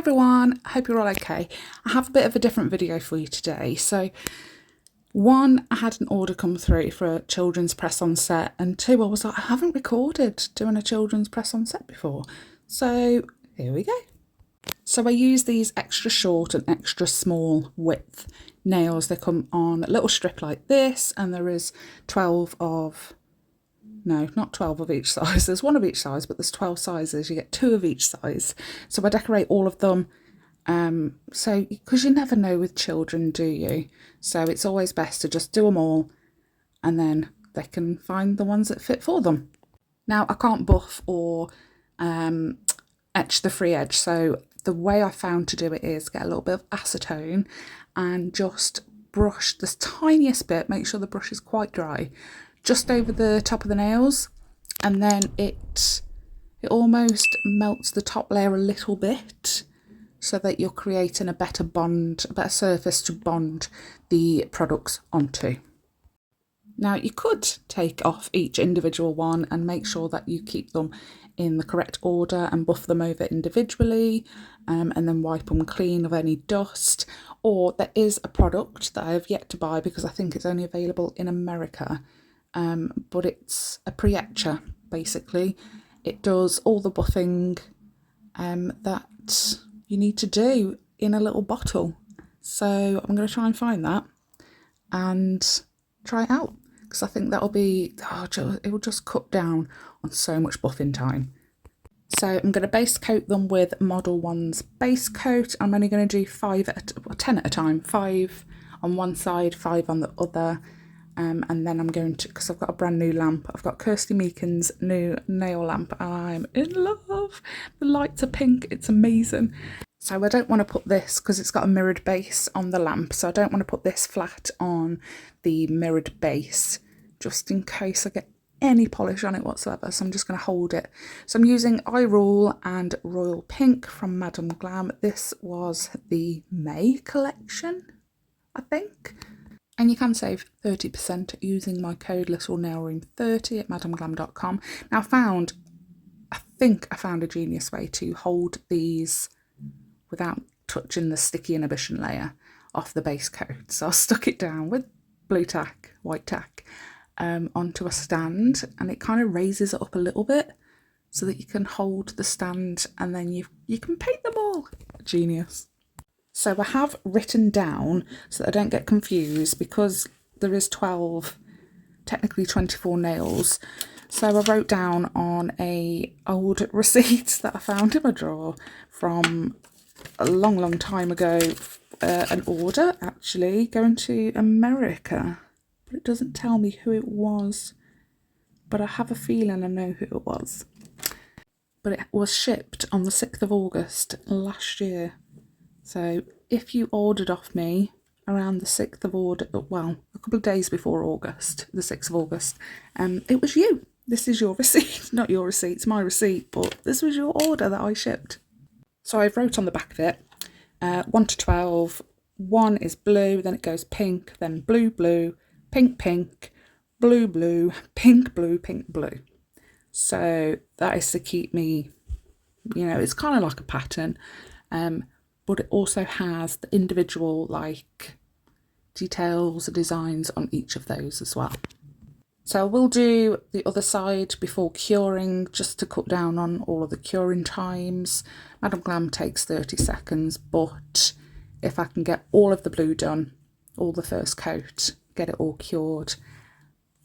everyone, I hope you're all okay. I have a bit of a different video for you today. So one, I had an order come through for a children's press on set, and two, I was like, I haven't recorded doing a children's press on set before. So here we go. So I use these extra short and extra small width nails. They come on a little strip like this, and there is 12 of, no, not 12 of each size. There's one of each size, but there's 12 sizes. You get 2 of each size. So I decorate all of them. So, because you never know with children, do you? So it's always best to just do them all, and then they can find the ones that fit for them. Now, I can't buff or etch the free edge. So the way I found to do it is get a little bit of acetone and just brush this tiniest bit, make sure the brush is quite dry, just over the top of the nails, and then it almost melts the top layer a little bit so that you're creating a better bond, a better surface to bond the products onto. Now you could take off each individual one and make sure that you keep them in the correct order and buff them over individually, and then wipe them clean of any dust. Or there is a product that I have yet to buy because I think it's only available in America, but it's a pre-etcher basically. It does all the buffing that you need to do in a little bottle. So I'm going to try and find that and try it out, because I think that'll be, it will just cut down on so much buffing time. So I'm going to base coat them with Modelones base coat. I'm only going to do 10 at a time, 5 on one side, 5 on the other. And then I'm going to, because I've got a brand new lamp, I've got Kirsty Meakin's new nail lamp, and I'm in love. The lights are pink, it's amazing. So I don't want to put this, because it's got a mirrored base on the lamp, so I don't want to put this flat on the mirrored base, just in case I get any polish on it whatsoever. So I'm just going to hold it. So I'm using Eye Rule and Royal Pink from Madame Glam. This was the May collection, I think. And you can save 30% using my code LittleNailRoom30 at madameglam.com. Now I think I found a genius way to hold these without touching the sticky inhibition layer off the base coat. So I stuck it down with blue tack, white tack, onto a stand, and it kind of raises it up a little bit so that you can hold the stand, and then you can paint them all. Genius. So I have written down, so that I don't get confused, because there is 12, technically 24 nails. So I wrote down on a old receipt that I found in my drawer from a long time ago, an order actually going to America, but it doesn't tell me who it was, but I have a feeling I know who it was. But it was shipped on the 6th of August last year. So if you ordered off me around the 6th of August, well, a couple of days before August, the 6th of August, it was you. This is your receipt, not your receipt, it's my receipt, but this was your order that I shipped. So I wrote on the back of it, 1 to 12, 1 is blue, then it goes pink, then blue, blue, pink, pink, blue, blue, pink, blue, pink, blue. So that is to keep me, it's kind of like a pattern. But it also has the individual details, designs on each of those as well. So I will do the other side before curing, just to cut down on all of the curing times. Madame Glam takes 30 seconds, but if I can get all of the blue done, all the first coat, get it all cured,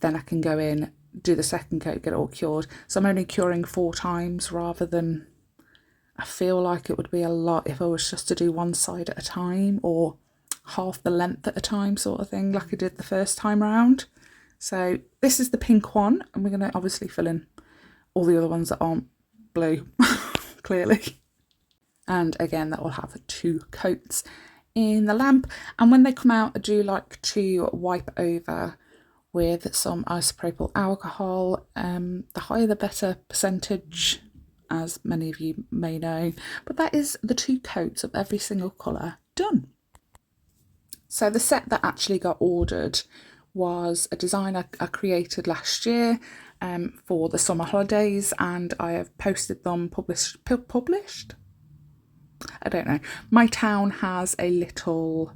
then I can go in, do the second coat, get it all cured. So I'm only curing 4 times rather than, I feel like it would be a lot if I was just to do one side at a time, or half the length at a time sort of thing, like I did the first time round. So this is the pink one, and we're going to obviously fill in all the other ones that aren't blue, clearly. And again, that will have 2 coats in the lamp. And when they come out, I do like to wipe over with some isopropyl alcohol. The higher the better percentage, as many of you may know, but that is the 2 coats of every single colour done. So the set that actually got ordered was a design I created last year for the summer holidays, and I have posted them, published, I don't know. My town has a little,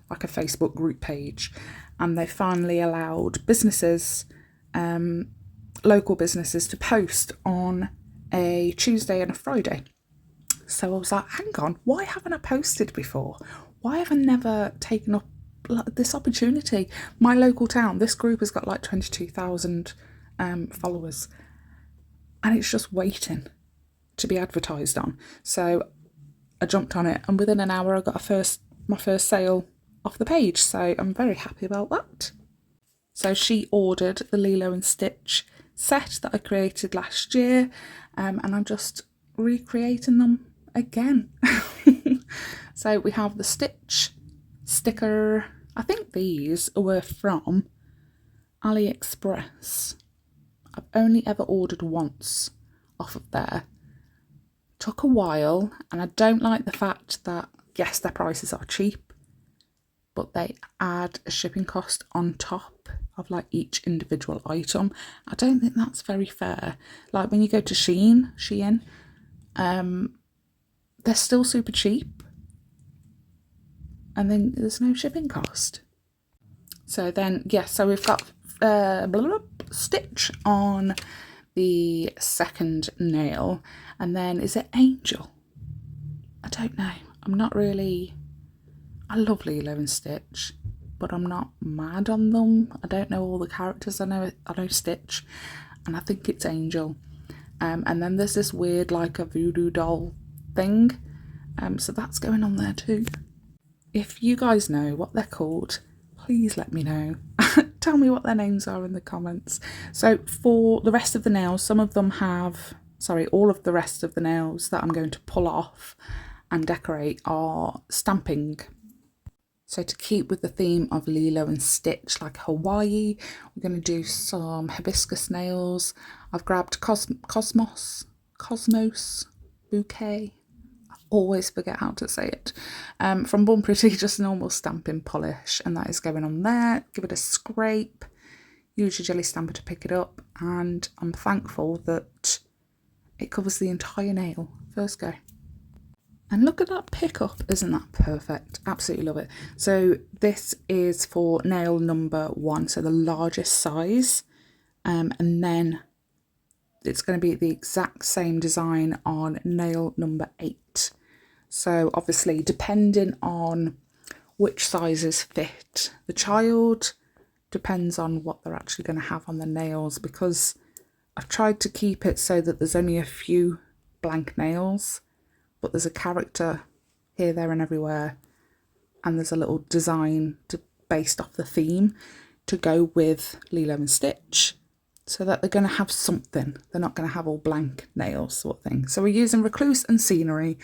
like a Facebook group page, and they finally allowed businesses, local businesses, to post on a Tuesday and a Friday. So I was like, hang on, why haven't I posted before? Why have I never taken up this opportunity? My local town, this group has got like 22,000 followers, and it's just waiting to be advertised on. So I jumped on it, and within an hour I got my first sale off the page. So I'm very happy about that. So she ordered the Lilo and Stitch set that I created last year, and I'm just recreating them again. So we have the Stitch sticker. I think these were from AliExpress. I've only ever ordered once off of there. Took a while, and I don't like the fact that, yes, their prices are cheap, but they add a shipping cost on top of like each individual item. I don't think that's very fair. Like when you go to SHEIN, they're still super cheap, and then there's no shipping cost. So then, yes, so we've got Stitch on the second nail, and then is it Angel? I don't know. I'm not really, I love Lilo and Stitch, but I'm not mad on them. I don't know all the characters. I know Stitch, and I think it's Angel. And then there's this weird, like a voodoo doll thing. So that's going on there too. If you guys know what they're called, please let me know. Tell me what their names are in the comments. So for the rest of the nails, all of the rest of the nails that I'm going to pull off and decorate are stamping. So to keep with the theme of Lilo and Stitch, like Hawaii, we're going to do some hibiscus nails. I've grabbed Cosmos Bouquet. I always forget how to say it. From Born Pretty, just normal stamping polish, and that is going on there. Give it a scrape. Use your jelly stamper to pick it up, and I'm thankful that it covers the entire nail. First go. And look at that pickup, isn't that perfect? Absolutely love it. So this is for nail number 1, so the largest size, and then it's going to be the exact same design on nail number 8. So obviously, depending on which sizes fit the child, depends on what they're actually going to have on the nails, because I've tried to keep it so that there's only a few blank nails, but there's a character here, there and everywhere, and there's a little design based off the theme to go with Lilo and Stitch, so that they're going to have something. They're not going to have all blank nails sort of thing. So we're using Recluse and Scenery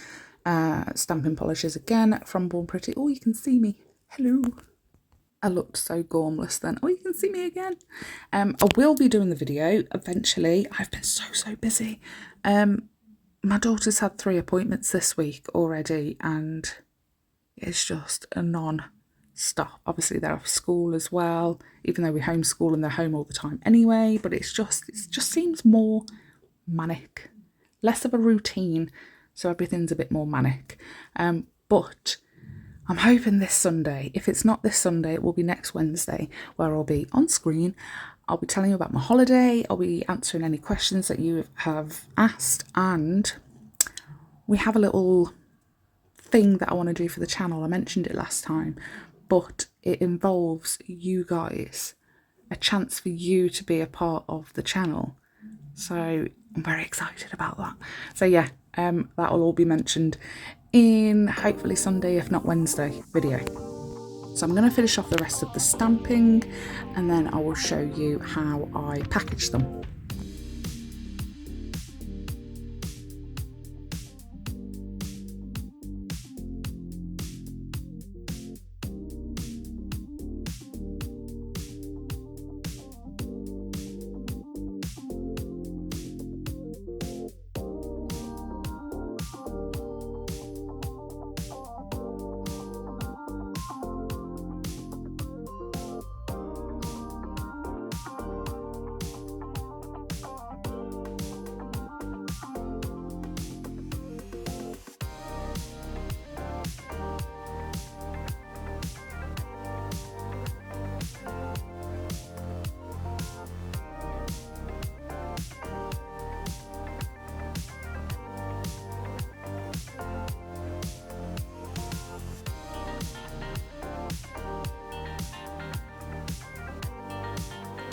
stamping polishes again from Born Pretty. Oh, you can see me. Hello. I looked so gormless then. Oh, you can see me again. I will be doing the video eventually. I've been so busy. My daughter's had 3 appointments this week already, and it's just a non-stop. Obviously they're off school as well, even though we homeschool and they're home all the time anyway, but it just seems more manic, less of a routine, so everything's a bit more manic. But I'm hoping this Sunday, if it's not this Sunday, it will be next Wednesday, where I'll be on screen. I'll be telling you about my holiday. I'll be answering any questions that you have asked, and we have a little thing that I want to do for the channel. I mentioned it last time, but it involves you guys, a chance for you to be a part of the channel. So I'm very excited about that. So yeah, that will all be mentioned in hopefully Sunday, if not Wednesday video. So I'm going to finish off the rest of the stamping, and then I will show you how I package them.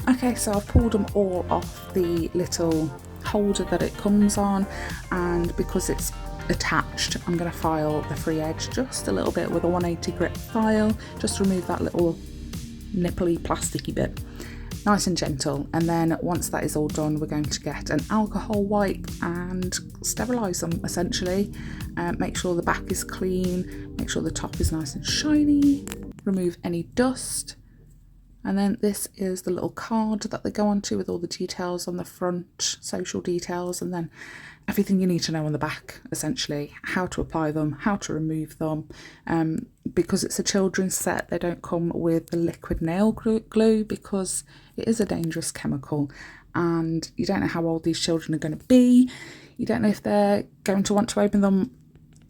Okay, so I've pulled them all off the little holder that it comes on, and because it's attached, I'm going to file the free edge just a little bit with a 180 grit file, just to remove that little nipply plasticky bit, nice and gentle. And then once that is all done, we're going to get an alcohol wipe and sterilise them essentially. Make sure the back is clean, make sure the top is nice and shiny, remove any dust. And then this is the little card that they go onto with all the details on the front, social details, and then everything you need to know on the back, essentially, how to apply them, how to remove them. Because it's a children's set, they don't come with the liquid nail glue because it is a dangerous chemical and you don't know how old these children are going to be. You don't know if they're going to want to open them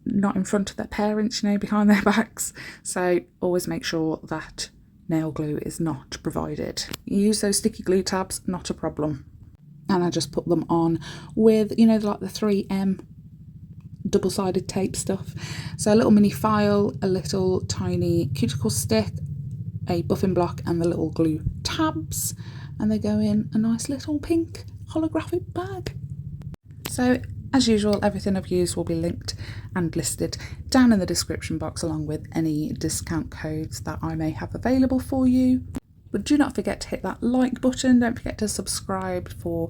not in front of their parents, you know, behind their backs. So always make sure that nail glue is not provided. You use those sticky glue tabs, not a problem. And I just put them on with, you know, like the 3M double-sided tape stuff. So a little mini file, a little tiny cuticle stick, a buffing block and the little glue tabs, and they go in a nice little pink holographic bag. So as usual, everything I've used will be linked and listed down in the description box, along with any discount codes that I may have available for you. But do not forget to hit that like button. Don't forget to subscribe for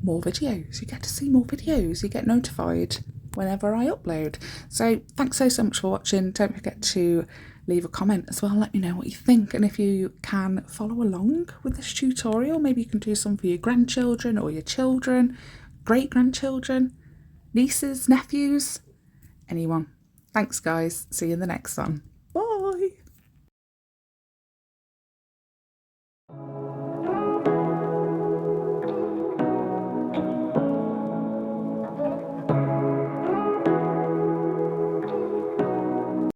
more videos. You get to see more videos. You get notified whenever I upload. So thanks so much for watching. Don't forget to leave a comment as well. Let me know what you think. And if you can follow along with this tutorial, maybe you can do some for your grandchildren or your children, great-grandchildren, nieces, nephews, anyone. Thanks guys. See you in the next one.